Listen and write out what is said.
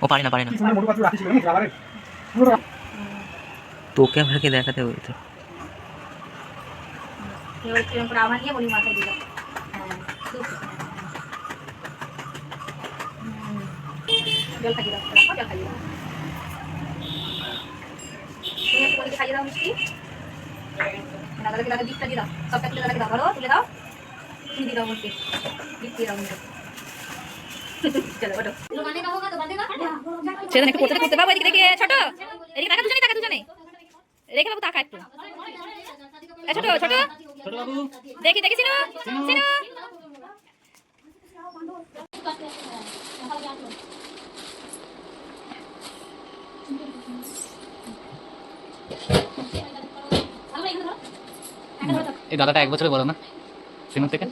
ও পারে না তোকে আমাকে দেখাতে হইতো। আমার নিয়ে বলি মাথায় দিল জল খাইয়ে দাও, জল খাইয়ে দাও। তুমি একটু বলে খাইয়ে দাও মিষ্টি। দাদাকে দাদা দিকটা দিয়ে দাও, সবটা তুলে দাদাকে দাও, ধরো তুলে দাও, তুমি দিয়ে দাও বলতে দিক দিয়ে দাও বলতে। চলো ওঠো। সেদিন একটু করতে পারবো, এদিকে দেখে ছোট, এদিকে টাকা দুজনেই রেখে বাবু টাকা একটু ছোট ছোট দেখি দেখি সিনু সিনু এই দাদাটা 1 বছরের বড় না সিনুর থেকে।